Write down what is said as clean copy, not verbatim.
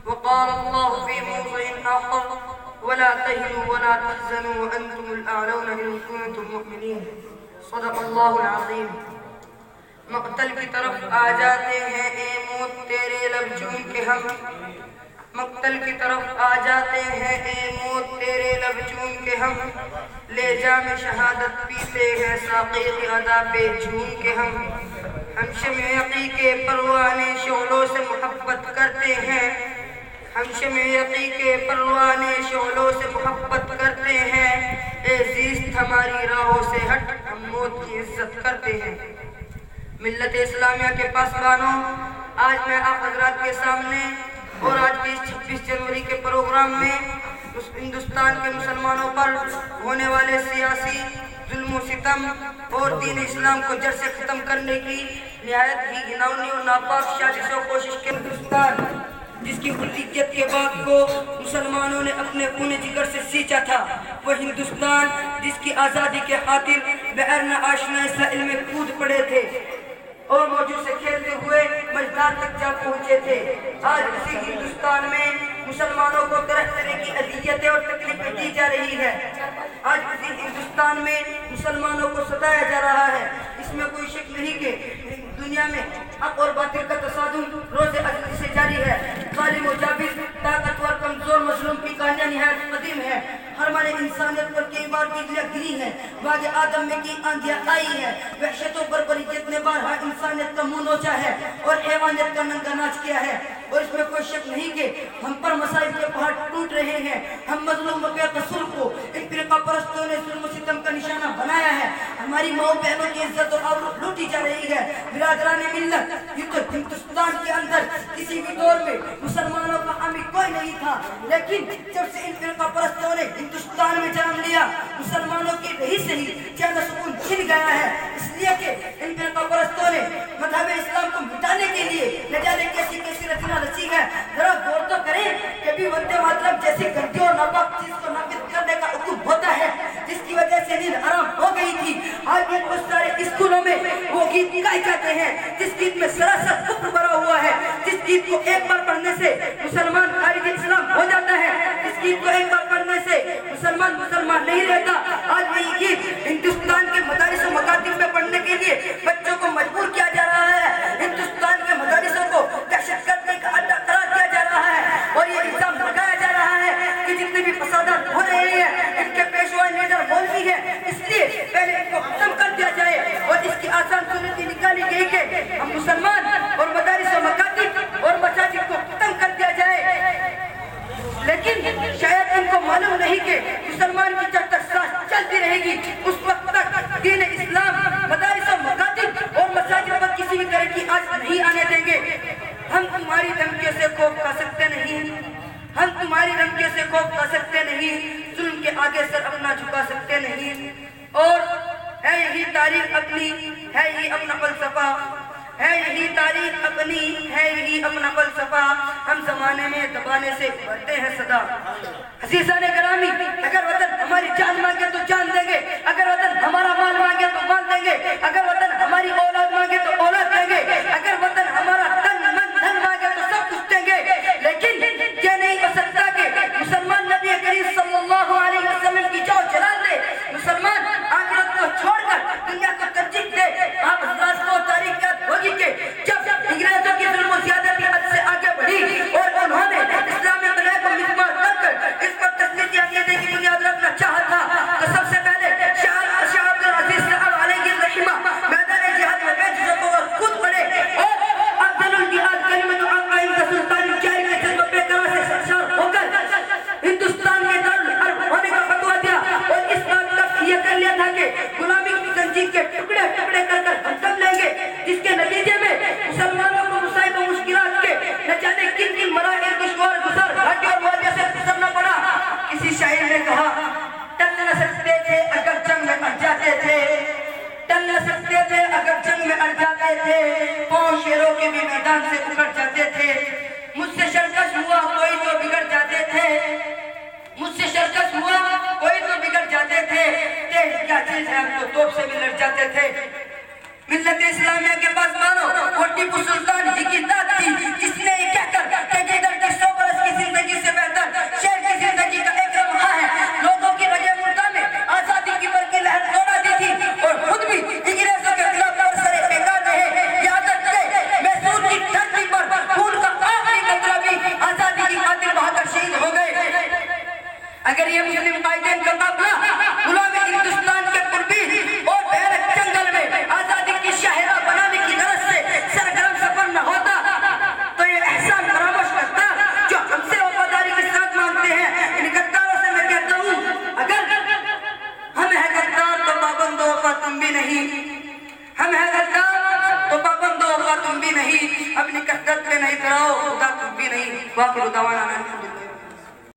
وقال الله في موضع آخر ولا تهنوا ولا تحزنوا وأنتم الأعلون إن كنتم مؤمنين صدق الله العظيم. مقتل کی طرف آ جاتے ہیں اے موت تیرے لب چوم کے ہم، مقتل کی طرف آ جاتے ہیں اے موت تیرے لب چوم کے ہم، لے جام شہادت پیتے ہیں ساقی کی ادا پہ جھوم کے ہم شمع یقی کے پروانے شعلوں سے محبت کرتے ہیں، ہم شمع یقی کے پروانے شعلوں سے محبت کرتے ہیں، اے زیست ہماری راہوں سے ہٹ ہم موت کی عزت کرتے ہیں. ملت اسلامیہ کے پاسبانوں، آج میں آپ حضرات کے سامنے اور آج کے 26 جنوری کے پروگرام میں ہندوستان کے مسلمانوں پر ہونے والے سیاسی ظلم و ستم اور دین اسلام کو جڑ سے ختم کرنے کی نہایت ہی گھناؤنی اور ناپاک سازش و کوشش کے ہندوستان جس کی خلقیت کے بعد کو مسلمانوں نے اپنے خون جگر سے سینچا تھا، وہ ہندوستان جس کی آزادی کے خاطر بغیر آشنا ساحل میں کود پڑے تھے اور موجود سے کھیلتے ہوئے مجدار تک جا پہنچے تھے، آج اسی ہندوستان میں مسلمانوں کو طرح طرح کی اذیتیں اور تکلیفیں دی جا رہی ہے. آج اسی ہندوستان میں مسلمانوں کو ستایا جا رہا ہے. اس میں کوئی شک نہیں کہ دنیا میں حق اور باطل کا تصادم روز ازلی سے جاری ہے. ظالم و جابر، طاقتور کمزور مظلوم کی کہانیاں نہایت قدیم ہے. ہر انسانیت پر کئی بار بجلیاں گری ہیں، باغ آدم میں کی آندیاں آئی ہیں، وحشت و بربریت نے بارہا انسانیت کا منہ نوچا ہے اور حیوانیت کا ننگا ناچ کیا ہے. اور اس میں کوئی شک نہیں کہ ہم پر مسائل کے پہاڑ ٹوٹ رہے ہیں. ہم مظلوموں کے قصور کو ان فرقہ پرستوں نے ظلم و ستم کا نشانہ بنایا ہے. ہماری ماؤں بہنوں کی عزت اور آبرو لوٹی جا رہی ہے. برادران ملت، یہ تو ہندوستان کے اندر کسی بھی دور میں مسلمانوں کا حامی کوئی نہیں تھا، لیکن جب سے ان فرقہ پرستوں نے ہندوستان میں جنم لیا، مسلمانوں کی رہی سے ہی چین و سکون چھن گیا ہے. اس لیے کہ ان فرقہ پرستوں نے مذہب اسلام کو مٹانے کے لیے نہ جانے کیسی کیسی رچنا رچی ہے. ذرا غور تو کریں کہ بھی وندے ماترم جیسی گندی اور ناپاک چیز کو نافذ کرنے کا حکم ہوتا ہے، جس کی وجہ سے نیند حرام ہو گئی تھی. آج بھی بہت سارے اسکولوں میں وہ گیت گائے جاتے ہیں جس گیت میں سراسر کفر بھرا ہوا ہے، جس گیت کو ایک بار پڑھنے سے مسلمان خارج اسلام ہو جاتا ہے، جس گیت کو ایک بار پڑھنے سے مسلمان نہیں رہتا. آج وہی گیت ہندوستان کے مدارس و مکاتب میں پڑھنے کے لیے بچوں کو مجبور کیا جا رہا ہے. ہندوستان کے مدارسوں کو دہشت گردی کا اڈا قرار دیا جا رہا ہے اور یہ الزام لگایا جا رہا ہے کہ جتنے بھی فسادات ہو رہے ہیں ان کے پیشوا لیڈر مولوی ہیں، اس لیے پہلے ان کو ختم کر دیا جائے. اور اس کی آسان صورت نکالی گئی کہ ہم مسلمان اور مدارس و مکاتب اور مساجد کو ختم کر دیا جائے. لیکن شاید ان کو معلوم نہیں کہ مسلمان کی جب تک سانس چلتی رہے گی اس وقت تک دین اسلام مدارس و مکاتب اور مساجد پر کسی بھی طرح کی آنچ نہیں آنے دیں گے. ہم تمہاری دھمکیوں سے خوف کھا سکتے نہیں، ہم تمہاری دھمکیوں سے خوف کھا سکتے نہیں، ظلم کے آگے سر اپنا جھکا سکتے نہیں. اور ہے یہی تاریخ اپنی، ہے یہی اپنا فلسفہ، ہے یہی تاریخ اپنی، ہے یہی اپنا فلسفہ. ہم زمانے میں دبانے سے بڑھتے ہیں صدا. عزیزان گرامی، اگر وطن ہماری جان مانگے تو جان دیں گے، اگر وطن ہمارا مال مانگے تو مال دیں گے، اگر وطن ہماری اولاد مانگے تو اولاد دیں گے، اگر وطن ہمارا تن من دھن مانگے تو سب کچھ دیں گے. لیکن یہ نہیں ہو سکتا کہ مسلمان نبی کریم صلی اللہ علیہ وسلم کی جو جلال دے، مسلمان آخرت کو چھوڑ کر دنیا کو ترجیح دے. آپ حضرات کو تاریخ یاد ہوگی کہ جب انگریزوں کی ظلم و زیادتی حد سے آگے بڑھی اور انہوں نے اسلامی قلعے کو مسمار کر کر اس پر تسلیتی عقیدے کی بنیاد رکھنا چاہا تھا، تو سب سے پہلے شاہ عبد العزیز صاحب علیہ الرحمہ میدان جہاد میں بیٹھ چکے اور خود پڑے اور افضل الجہاد کلمۃ حق عند سلطان جاری کے جذبہ بے قرار سے سرشار ہو کر ہندوستان کے دارالحرب ہونے کا فتویٰ دیا اور اس بات کا یہ کر لیا تھا کہ غلامی کی زنجیر کے ٹکڑے ٹکڑے کر کر ہم دم لیں گے، جس کے نتیجے میں مسلمانوں کو مصائب و مشکلات کے نہ جانے کن کن مراحل دشوار گزر گھاٹی اور وادیوں سے گزرنا پڑا. کسی شاعر نے کہا ٹل نہ سکتے تھے اگر جنگ میں اڑ جاتے تھے، ٹل نہ سکتے تھے اگر جنگ میں اڑ جاتے تھے، پاؤں شیروں کے بھی میدان سے اکھڑ جاتے تھے. مجھ سے شرکش ہوا کوئی تو بگڑ جاتے تھے، مجھ سے شرکش ہوا کوئی تو بگڑ جاتے تھے، کیا چیز ہے ہم تو توپ سے بھی لڑ جاتے تھے. ملت اسلامیہ کے پاس مانو اور ٹیپو سلطان جی کی ذات تھی جس نے یہ کہہ کر اوقات تم بھی نہیں، ہم ہیں غدار تو پابند اوقات تم بھی نہیں، اپنی کثرت پہ نہیں اتراؤ خدا تم بھی نہیں۔ واخر دعوانا الحمدللہ۔